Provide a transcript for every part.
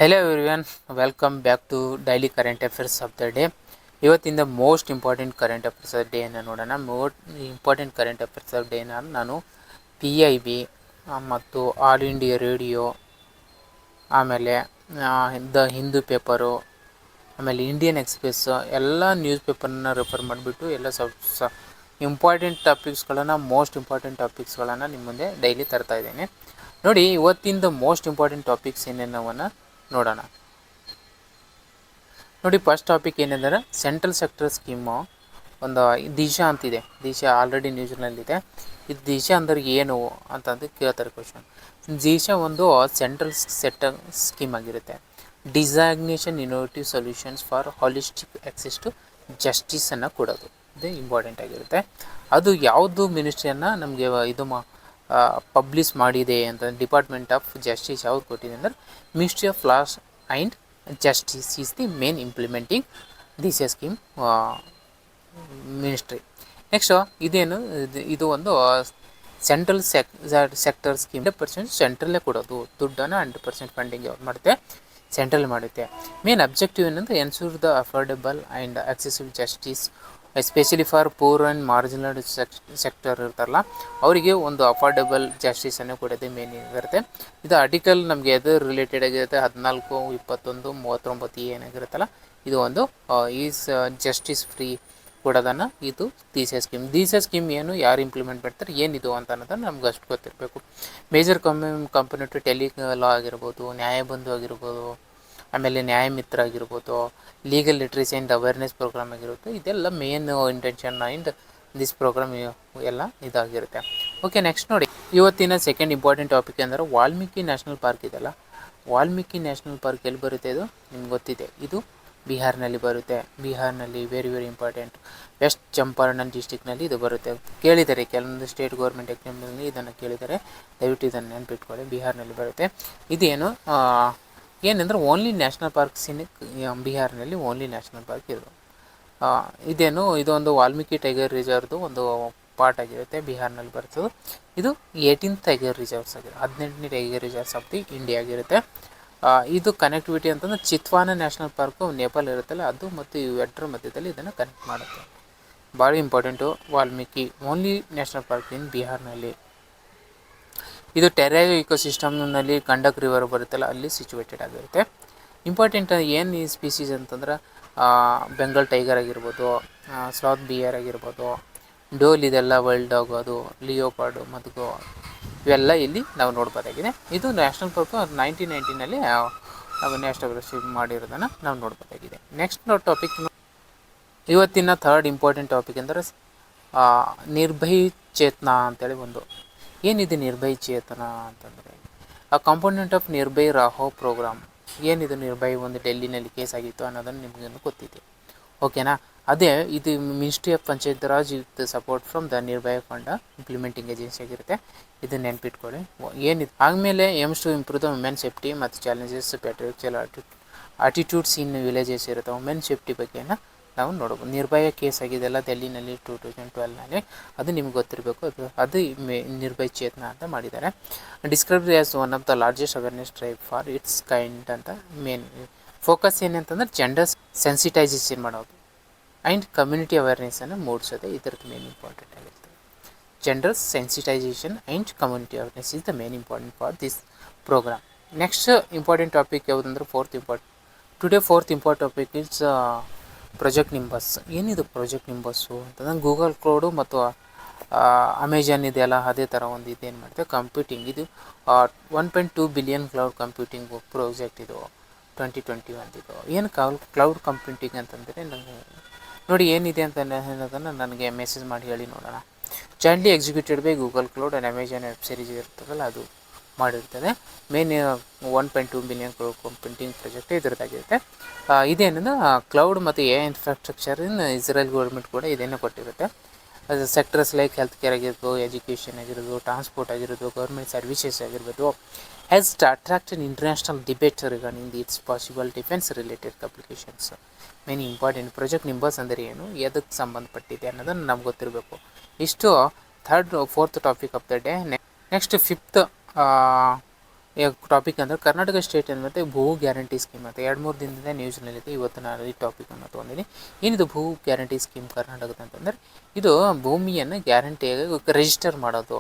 Hello everyone, welcome back to Daily Current Affairs of the Day. ಇವತ್ತಿಂದ most important current affairs of day ಅನ್ನು ನೋಡೋಣ. Important current affairs of ಡೇನ ನಾನು PIB ಮತ್ತು all India radio, ಆಮೇಲೆ the Hindu paper, ಆಮೇಲೆ Indian express ಎಲ್ಲ news ಪೇಪರ್ನ refer ಮಾಡಿಬಿಟ್ಟು ಎಲ್ಲ ಇಂಪಾರ್ಟೆಂಟ್ ಟಾಪಿಕ್ಸ್ಗಳನ್ನು ಮೋಸ್ಟ್ ಇಂಪಾರ್ಟೆಂಟ್ ಟಾಪಿಕ್ಸ್ಗಳನ್ನು ನಿಮ್ಮ ಮುಂದೆ ಡೈಲಿ ತರ್ತಾ ಇದ್ದೇನೆ. ನೋಡಿ, ಇವತ್ತಿಂದ ಮೋಸ್ಟ್ ಇಂಪಾರ್ಟೆಂಟ್ ಟಾಪಿಕ್ಸ್ ಏನೇನವನ್ನ ನೋಡೋಣ. ನೋಡಿ, ಫಸ್ಟ್ ಟಾಪಿಕ್ ಏನೆಂದರೆ ಸೆಂಟ್ರಲ್ ಸೆಕ್ಟರ್ ಸ್ಕೀಮು ಒಂದು ದಿಶಾ ಅಂತಿದೆ. ದಿಶಾ ಆಲ್ರೆಡಿ ನ್ಯೂಸ್ನಲ್ಲಿದೆ. ಇದು ದಿಶಾ ಅಂದರೆ ಏನು ಅಂತಂದು ಕೇಳ್ತಾರೆ ಕ್ವಶನ್. ದಿಶಾ ಒಂದು ಸೆಂಟ್ರಲ್ ಸೆಕ್ಟರ್ ಸ್ಕೀಮ್ ಆಗಿರುತ್ತೆ. Designing innovative solutions for holistic access to ಜಸ್ಟಿಸನ್ನು ಕೊಡೋದು, ಇದು ಇಂಪಾರ್ಟೆಂಟ್ ಆಗಿರುತ್ತೆ. ಅದು ಯಾವುದು ಮಿನಿಸ್ಟ್ರಿಯನ್ನು ನಮಗೆ ಇದು ಪಬ್ಲಿಷ್ ಮಾಡಿದೆ ಅಂತ, ಡಿಪಾರ್ಟ್ಮೆಂಟ್ ಆಫ್ ಜಸ್ಟಿಸ್ ಯಾವ್ದು ಕೊಟ್ಟಿದೆ ಅಂದರೆ ministry of loss and justice is the main implementing this scheme ministry. Next ಇದೇನು, ಇದು ಒಂದು ಸೆಂಟ್ರಲ್ ಸೆಕ್ಟರ್ ಸ್ಕೀಮ್. 100% ಸೆಂಟ್ರಲ್ಲೇ ಕೊಡೋದು ದುಡ್ಡನ್ನು. 100% ಫಂಡಿಂಗ್ ಯಾವ್ದು ಮಾಡುತ್ತೆ, ಸೆಂಟ್ರಲ್ ಮಾಡುತ್ತೆ. ಮೇನ್ ಅಬ್ಜೆಕ್ಟಿವ್ ಏನಂದರೆ ensure the affordable and accessible justice especially for poor and marginal sector ಇರ್ತಾರಲ್ಲ, ಅವರಿಗೆ ಒಂದು ಅಫೋರ್ಡೆಬಲ್ ಜಸ್ಟಿಸನ್ನು ಕೊಡೋದೇ ಮೇನ್ ಇರುತ್ತೆ. ಇದು ಆರ್ಟಿಕಲ್ ನಮಗೆ ಎದು ರಿಲೇಟೆಡ್ ಆಗಿರುತ್ತೆ. 14, 21, 39 ಏನಾಗಿರುತ್ತಲ್ಲ, ಇದು ಒಂದು ಈಸ್ ಜಸ್ಟಿಸ್ ಫ್ರೀ ಕೊಡೋದನ್ನು ಇದು ದಿಶಾ ಸ್ಕೀಮ್. ದಿಶಾ ಸ್ಕೀಮ್ ಏನು, ಯಾರು ಇಂಪ್ಲಿಮೆಂಟ್ ಮಾಡ್ತಾರೆ, ಏನಿದು ಅಂತ ಅನ್ನೋದನ್ನು ನಮ್ಗೆ ಅಷ್ಟು ಗೊತ್ತಿರಬೇಕು. ಮೇಜರ್ ಕಂಪೋನೆಂಟ್ ಟೆಲಿ ಲಾ ಆಗಿರ್ಬೋದು, ನ್ಯಾಯಬಂಧು ಆಗಿರ್ಬೋದು, ಆಮೇಲೆ ನ್ಯಾಯಮಿತ್ರ ಆಗಿರ್ಬೋದು, legal literacy and awareness programme ಆಗಿರುತ್ತೆ. ಇದೆಲ್ಲ main intention and this programme ಎಲ್ಲ ಇದಾಗಿರುತ್ತೆ. ಓಕೆ, ನೆಕ್ಸ್ಟ್ ನೋಡಿ, ಇವತ್ತಿನ ಸೆಕೆಂಡ್ ಇಂಪಾರ್ಟೆಂಟ್ ಟಾಪಿಕ್ ಅಂದರೆ ವಾಲ್ಮೀಕಿ ನ್ಯಾಷನಲ್ ಪಾರ್ಕ್ ಇದೆಲ್ಲ. ವಾಲ್ಮೀಕಿ ನ್ಯಾಷನಲ್ ಪಾರ್ಕ್ ಎಲ್ಲಿ ಬರುತ್ತೆ, ಇದು ನಿಮ್ಗೆ ಗೊತ್ತಿದೆ. ಇದು ಬಿಹಾರ್ನಲ್ಲಿ ಬರುತ್ತೆ. ಬಿಹಾರ್ನಲ್ಲಿ ವೆರಿ ಇಂಪಾರ್ಟೆಂಟ್. ವೆಸ್ಟ್ ಚಂಪಾರಣ್ ಡಿಸ್ಟಿಕ್ನಲ್ಲಿ ಇದು ಬರುತ್ತೆ. ಕೇಳಿದ್ದಾರೆ ಕೆಲವೊಂದು ಸ್ಟೇಟ್ ಗೌರ್ಮೆಂಟ್ ಎಕ್ಸಾಮ್ನಲ್ಲಿ ಇದನ್ನು ಕೇಳಿದ್ದಾರೆ, ದಯವಿಟ್ಟು ಇದನ್ನು ನೆನಪಿಟ್ಕೊಳ್ಳಿ. ಬಿಹಾರ್ನಲ್ಲಿ ಬರುತ್ತೆ. ಇದೇನು ಏನಂದರೆ ಓನ್ಲಿ ನ್ಯಾಷನಲ್ ಪಾರ್ಕ್ಸ್ ಇನ್ ಬಿಹಾರ್ನಲ್ಲಿ ಓನ್ಲಿ ನ್ಯಾಷನಲ್ ಪಾರ್ಕ್ ಇರೋದು. ಇದೇನು, ಇದೊಂದು ವಾಲ್ಮೀಕಿ ಟೈಗರ್ ರಿಸರ್ವ್ದು ಒಂದು ಪಾರ್ಟ್ ಆಗಿರುತ್ತೆ, ಬಿಹಾರ್ನಲ್ಲಿ ಬರ್ತದೆ. ಇದು 18th ಟೈಗರ್ ರಿಸರ್ವ್ಸ್ ಆಗಿದೆ, 18ನೇ tiger reserves of the India ಆಗಿರುತ್ತೆ. ಇದು ಕನೆಕ್ಟಿವಿಟಿ ಅಂತಂದರೆ ಚಿತ್ವಾನ ನ್ಯಾಷನಲ್ ಪಾರ್ಕು ನೇಪಾಲ್ ಇರುತ್ತಲ್ಲ, ಅದು ಮತ್ತು ಇವೆರಡರ ಮಧ್ಯದಲ್ಲಿ ಇದನ್ನು ಕನೆಕ್ಟ್ ಮಾಡುತ್ತೆ. ಭಾಳ important. Valmiki only national park in ಬಿಹಾರ್ನಲ್ಲಿ. ಇದು ಟೆರೇರಿಯೋ ಇಕೋಸಿಸ್ಟಮ್ನಲ್ಲಿ ಗಂಡಕ್ ರಿವರ್ ಬರುತ್ತಲ್ಲ, ಅಲ್ಲಿ ಸಿಚುವೇಟೆಡ್ ಆಗಿರುತ್ತೆ. ಇಂಪಾರ್ಟೆಂಟ್ ಏನು ಈ ಸ್ಪೀಸೀಸ್ ಅಂತಂದ್ರೆ ಬೆಂಗಾಲ್ ಟೈಗರ್ ಆಗಿರ್ಬೋದು, ಸ್ಲಾತ್ ಬಿಯರ್ ಆಗಿರ್ಬೋದು, ಡೋಲ್, ಇದೆಲ್ಲ ವೈಲ್ಡ್ ಡಾಗ್, ಅದು ಲಿಯೋಪಾರ್ಡು ಮತ್ತು ಇವೆಲ್ಲ ಇಲ್ಲಿ ನಾವು ನೋಡ್ಬೋದಾಗಿದೆ. ಇದು ನ್ಯಾಷನಲ್ ಪಾರ್ಕು 1990ನಲ್ಲಿ ನಾವು ನ್ಯಾಷನಲ್ ರಿಸೀವ್ ಮಾಡಿರೋದನ್ನು ನಾವು ನೋಡ್ಬೋದಾಗಿದೆ. ನೆಕ್ಸ್ಟ್ ಟಾಪಿಕ್, ಇವತ್ತಿನ ಥರ್ಡ್ ಇಂಪಾರ್ಟೆಂಟ್ ಟಾಪಿಕ್ ಅಂದರೆ ನಿರ್ಭಯ್ ಚೇತನ ಅಂತೇಳಿ ಒಂದು. ಏನಿದೆ ನಿರ್ಭಯ್ ಚೇತನ ಅಂತಂದರೆ ಕಾಂಪೋನೆಂಟ್ ಆಫ್ ನಿರ್ಭಯ್ ರಾಹೋ ಪ್ರೋಗ್ರಾಮ್. ಏನಿದು ನಿರ್ಭಯ್ ಒಂದು ಡೆಲ್ಲಿನಲ್ಲಿ ಕೇಸ್ ಆಗಿತ್ತು ಅನ್ನೋದನ್ನು ನಿಮಗೇನು ಗೊತ್ತಿದೆ, ಓಕೆನಾ. ಅದೇ ಇದು ministry of Panchayat Raj with support from the Nirbhay fund implementing agency ಆಗಿರುತ್ತೆ. ಇದನ್ನು ನೆನ್ಪಿಟ್ಕೊಳ್ಳಿ. ಏನಿದೆ ಆದಮೇಲೆ aims to improve the women safety ಮತ್ತು challenges patriarchal attitudes in villages ಇರುತ್ತೆ. ವುಮೆನ್ ಸೇಫ್ಟಿ ಬಗ್ಗೆನ ನಾವು ನೋಡ್ಬೋದು. ನಿರ್ಭಯ ಕೇಸ್ ಆಗಿದೆಲ್ಲ ಡೆಲ್ಲಿನಲ್ಲಿ 2012ನಲ್ಲಿ, ಅದು ನಿಮ್ಗೆ ಗೊತ್ತಿರಬೇಕು. ಅದು ನಿರ್ಭಯ್ ಚೇತನ ಅಂತ ಮಾಡಿದ್ದಾರೆ. Described as one of the largest awareness drive for its kind ಅಂತ. ಮೇನ್ ಫೋಕಸ್ ಏನಂತಂದ್ರೆ ಜೆಂಡರ್ ಸೆನ್ಸಿಟೈಸೇಷನ್ ಮಾಡೋದು ಆ್ಯಂಡ್ ಕಮ್ಯುನಿಟಿ ಅವೇರ್ನೆಸ್ಸನ್ನು ಮೂಡಿಸೋದೆ ಇದರದ್ದು ಮೇನ್ ಇಂಪಾರ್ಟೆಂಟ್ ಆಗಿರ್ತದೆ. Gender sensitisation and community awareness is the main important for this programme. Next important topic ಯಾವುದಂದ್ರೆ fourth important topic is project Nimbus. ಏನಿದು project Nimbus ಅಂತಂದ್ರೆ Google cloud ಮತ್ತು Amazon ಇದೆಯಲ್ಲ, ಅದೇ ಥರ ಒಂದು ಇದೇನು ಮಾಡುತ್ತೆ ಕಂಪ್ಯೂಟಿಂಗ್. ಇದು 1.2 ಬಿಲಿಯನ್ ಕ್ಲೌಡ್ ಕಂಪ್ಯೂಟಿಂಗ್ ಪ್ರಾಜೆಕ್ಟ್ ಇದು 2021 ಇದು. ಏನು ಕ್ಲೌಡ್ ಕಂಪ್ಯೂಟಿಂಗ್ ಅಂತಂದರೆ ನನಗೆ ನೋಡಿ ಏನಿದೆ ಅಂತ ಅನ್ನೋದನ್ನು ನನಗೆ ಮೆಸೇಜ್ ಮಾಡಿ ಹೇಳಿ ನೋಡೋಣ. Jointly executed by Google Cloud and Amazon Web Series ಇರ್ತದಲ್ಲ, ಅದು ಮಾಡಿರ್ತದೆ. Main 1.2 billion cloud computing project ಇದರದ್ದಾಗಿರುತ್ತೆ. ಇದೇನಂದ್ರೆ ಕ್ಲೌಡ್ ಮತ್ತು ಇನ್ಫ್ರಾಸ್ಟ್ರಕ್ಚರ್ ಇನ್ ಇಸ್ರೇಲ್ ಗೌರ್ಮೆಂಟ್ ಕೂಡ ಇದನ್ನು ಕೊಟ್ಟಿರುತ್ತೆ. ಅದು ಸೆಕ್ಟರ್ಸ್ ಲೈಕ್ ಹೆಲ್ತ್ ಕೇರ್ ಆಗಿರ್ಬೋದು, ಎಜುಕೇಷನ್ ಆಗಿರ್ಬೋದು, ಟ್ರಾನ್ಸ್ಪೋರ್ಟ್ ಆಗಿರ್ಬೋದು, ಗೌರ್ಮೆಂಟ್ ಸರ್ವಿಸಸ್ ಆಗಿರ್ಬೋದು, has attracted international debate regarding its possible defence related applications. Main important project Nimbus ಅಂದರೆ ಏನು, ಎದಕ್ಕೆ ಸಂಬಂಧಪಟ್ಟಿದೆ ಅನ್ನೋದನ್ನು ನಮ್ಗೆ ಗೊತ್ತಿರಬೇಕು. ಇಷ್ಟು fourth topic of the day. Next fifth topic ಅಂದರೆ ಕರ್ನಾಟಕ ಸ್ಟೇಟ್ ಮತ್ತು ಭೂ ಗ್ಯಾರಂಟಿ ಸ್ಕೀಮ್ ಅಂತ 2-3 ದಿನದಿಂದ ನ್ಯೂಸ್ನಲ್ಲಿದೆ. ಇವತ್ತು ನಾನು ಈ ಟಾಪಿಕನ್ನು ತೊಗೊಂಡಿನಿ. ಏನಿದು ಭೂ ಗ್ಯಾರಂಟಿ ಸ್ಕೀಮ್ ಕರ್ನಾಟಕದ ಅಂತಂದರೆ ಇದು ಭೂಮಿಯನ್ನು ಗ್ಯಾರಂಟಿಯಾಗಿ ರಿಜಿಸ್ಟರ್ ಮಾಡೋದು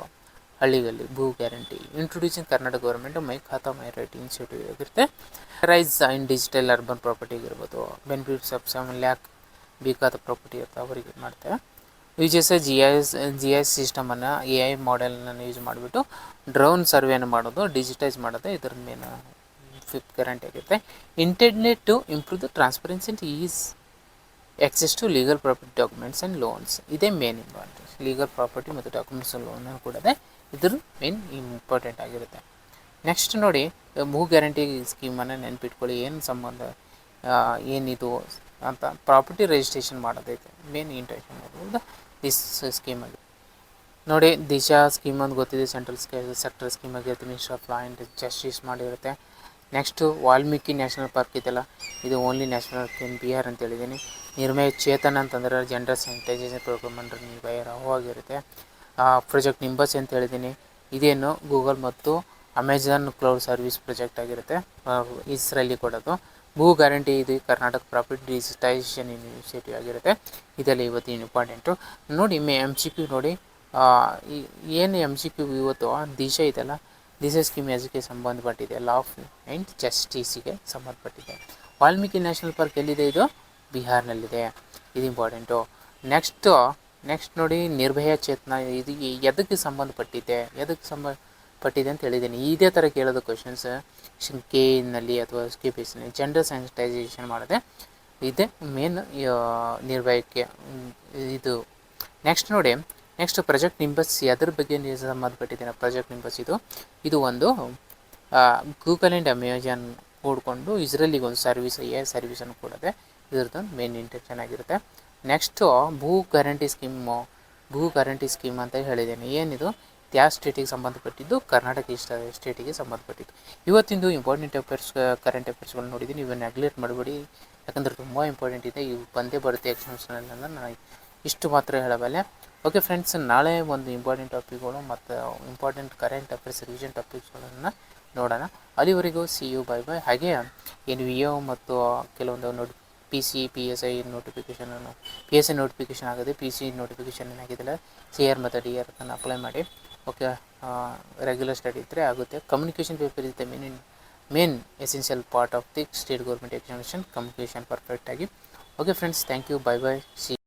ಹಳ್ಳಿಗಳಲ್ಲಿ. ಭೂ guarantee introducing Karnataka government my khata my right initiative ಆಗಿರುತ್ತೆ. Rise in digital urban property ಆಗಿರ್ಬೋದು, ಬೆನಿಫಿಟ್ಸ್ ಆಫ್ 7 lakh ಬೇಕಾದ ಪ್ರಾಪರ್ಟಿ ಇರುತ್ತೆ ಅವರಿಗೆ ಮಾಡ್ತಾರೆ. ಯೂಸಸ್ ಜಿ ಐ ಸಿಸ್ಟಮನ್ನು AI ಮಾಡೆಲನ್ನು ಯೂಸ್ ಮಾಡಿಬಿಟ್ಟು ಡ್ರೋನ್ ಸರ್ವೆಯನ್ನು ಮಾಡೋದು, ಡಿಜಿಟೈಸ್ ಮಾಡೋದು ಇದರ ಮೇನ್ 5th ಗ್ಯಾರಂಟಿ ಆಗಿರುತ್ತೆ. Intended to improve the transparency and ease access to legal property documents and loans. ಇದೇ ಮೇನ್ ಇಂಪಾರ್ಟೆಂಟ್. ಲೀಗಲ್ ಪ್ರಾಪರ್ಟಿ ಮತ್ತು ಡಾಕ್ಯುಮೆಂಟ್ಸ್ ಲೋನ್ ಕೊಡೋದೇ ಇದ್ರ ಮೇನ್ ಇಂಪಾರ್ಟೆಂಟ್ ಆಗಿರುತ್ತೆ. ನೆಕ್ಸ್ಟ್ ನೋಡಿ, ಭೂ ಗ್ಯಾರಂಟಿ ಸ್ಕೀಮನ್ನು ನೆನ್ಪಿಟ್ಕೊಳ್ಳಿ. ಏನು ಸಂಬಂಧ, ಏನಿದು ಅಂತ ಪ್ರಾಪರ್ಟಿ ರಿಜಿಸ್ಟ್ರೇಷನ್ ಮಾಡೋದೈತೆ ಮೇನ್ ಇಂಟೆನ್ಷನ್ ಇರೋದು ದಿಸ್ ಸ್ಕೀಮಾಗಿ. ನೋಡಿ, ದಿಶಾ ಸ್ಕೀಮ್ ಅಂತ ಗೊತ್ತಿದೆ, ಸೆಂಟ್ರಲ್ ಸೆಕ್ಟರ್ ಸ್ಕೀಮ್ ಆಗಿರುತ್ತೆ. Minister of law and justice ಮಾಡಿರುತ್ತೆ. ನೆಕ್ಸ್ಟು ವಾಲ್ಮೀಕಿ ನ್ಯಾಷನಲ್ ಪಾರ್ಕ್ ಇದೆಲ್ಲ, ಇದು only national park in Bihar ಅಂತ ಹೇಳಿದ್ದೀನಿ. ನಿರ್ಮಯ ಚೇತನ್ ಅಂತಂದರೆ gender sanitisation programme under Nirbhaya ಆಗಿರುತ್ತೆ. ಪ್ರಾಜೆಕ್ಟ್ ನಿಂಬಸ್ ಅಂತ ಹೇಳಿದ್ದೀನಿ, ಇದೇನು ಗೂಗಲ್ ಮತ್ತು ಅಮೆಜಾನ್ ಕ್ಲೌಡ್ ಸರ್ವಿಸ್ ಪ್ರಾಜೆಕ್ಟ್ ಆಗಿರುತ್ತೆ, ಇಸ್ರಲ್ಲಿ ಕೊಡೋದು. ಭೂ ಗ್ಯಾರಂಟಿ ಇದು ಕರ್ನಾಟಕ ಪ್ರಾಪರ್ಟಿ ಡಿಜಿಟೈಸೇಷನ್ ಇನಿಷಿಯೇಟಿವ್ ಆಗಿರುತ್ತೆ. ಇದೆಲ್ಲ ಇವತ್ತು ಇಂಪಾರ್ಟೆಂಟು. ನೋಡಿ MCQ ನೋಡಿ, ಏನು MCQ ಇವತ್ತು ದಿಶಾ ಇದೆಲ್ಲ, ದಿಶಾ ಸ್ಕೀಮ್ ಎದಕ್ಕೆ ಸಂಬಂಧಪಟ್ಟಿದೆ, ಲಾ ಆಫ್ ಆ್ಯಂಡ್ ಜಸ್ಟಿಸಿಗೆ ಸಂಬಂಧಪಟ್ಟಿದೆ. ವಾಲ್ಮೀಕಿ ನ್ಯಾಷನಲ್ ಪಾರ್ಕ್ ಎಲ್ಲಿದೆ, ಇದು ಬಿಹಾರ್ನಲ್ಲಿದೆ, ಇದು ಇಂಪಾರ್ಟೆಂಟು. ನೆಕ್ಸ್ಟ್ ನೋಡಿ, ನಿರ್ಭಯ ಚೇತನ ಇದು ಎದಕ್ಕೆ ಸಂಬಂಧಪಟ್ಟಿದೆ ಅಂತ ಹೇಳಿದ್ದೀನಿ. ಇದೇ ಥರ ಕೇಳೋದು ಕ್ವಶನ್ಸ್ Kನಲ್ಲಿ ಅಥವಾ KPSನಲ್ಲಿ. ಜೆಂಡರ್ ಸ್ಯಾನಿಟೈಸೇಷನ್ ಮಾಡಿದೆ, ಇದೇ ಮೇನ್ ನಿರ್ಭಯಕ್ಕೆ ಇದು. ನೆಕ್ಸ್ಟ್ ನೋಡಿ, ನೆಕ್ಸ್ಟ್ ಪ್ರಾಜೆಕ್ಟ್ ನಿಂಬಸ್ ಎದ್ರ ಬಗ್ಗೆ ಸಂಬಂಧಪಟ್ಟಿದೆ. ಪ್ರಾಜೆಕ್ಟ್ ನಿಂಬಸ್ ಇದು ಒಂದು ಗೂಗಲ್ ಆ್ಯಂಡ್ ಅಮೆಜಾನ್ ಕೂಡಿಕೊಂಡು ಇಸ್ರೇಲಿಗೆ ಒಂದು ಸರ್ವಿಸ್ AI ಸರ್ವಿಸನ್ನು ಕೊಡೋದೆ ಇದ್ರದ್ದು ಮೇನ್ ಇಂಟೆನ್ಷನ್ ಆಗಿರುತ್ತೆ. ನೆಕ್ಸ್ಟು ಭೂ ಗ್ಯಾರಂಟಿ ಸ್ಕೀಮ್ ಅಂತ ಹೇಳಿದ್ದೇನೆ. ಏನಿದು ಯಾವ ಸ್ಟೇಟಿಗೆ ಸಂಬಂಧಪಟ್ಟಿದ್ದು, ಕರ್ನಾಟಕ ಸ್ಟೇಟಿಗೆ ಸಂಬಂಧಪಟ್ಟಿದ್ದು. ಇವತ್ತಿಂದು ಇಂಪಾರ್ಟೆಂಟ್ ಕರೆಂಟ್ ಅಫೇರ್ಸ್ಗಳು ನೋಡಿದ್ದೀನಿ. ಇವು ನೆಗ್ಲೆಕ್ಟ್ ಮಾಡಬೇಡಿ, ಯಾಕಂದರೆ ತುಂಬ ಇಂಪಾರ್ಟೆಂಟ್ ಇದೆ. ಇವು ಬಂದೇ ಬರುತ್ತೆ ಎಕ್ಸಾಮ್ಸ್ನಲ್ಲಿ. ನಾನು ಇಷ್ಟು ಮಾತ್ರ ಹೇಳಬಲ್ಲೆ. ಓಕೆ ಫ್ರೆಂಡ್ಸ್, ನಾಳೆ ಒಂದು ಇಂಪಾರ್ಟೆಂಟ್ ಟಾಪಿಕ್ಗಳು ಮತ್ತು ಇಂಪಾರ್ಟೆಂಟ್ ಕರೆಂಟ್ ಅಫೇರ್ಸ್ ರಿವಿಷನ್ ಟಾಪಿಕ್ಸ್ಗಳನ್ನು ನೋಡೋಣ. ಅಲ್ಲಿವರೆಗೂ CU ಬೈ. ಹಾಗೆ ಏನು VO ಮತ್ತು ಕೆಲವೊಂದು PSI ನೋಟಿಫಿಕೇಷನ್ ಆಗುತ್ತೆ. PC ನೋಟಿಫಿಕೇಷನ್ ಏನಾಗಿದ್ದಿಲ್ಲ, CR ಮತ್ತು DR ಅನ್ನು ಅಪ್ಲೈ ಮಾಡಿ. ಓಕೆ, ರೆಗ್ಯುಲರ್ ಸ್ಟಡಿ ಇದ್ದರೆ ಆಗುತ್ತೆ. ಕಮ್ಯುನಿಕೇಷನ್ ಪೇಪರ್ ಇರುತ್ತೆ main essential part of the state government examination. Communication ಪರ್ಫೆಕ್ಟಾಗಿ. Okay friends, thank you, bye. C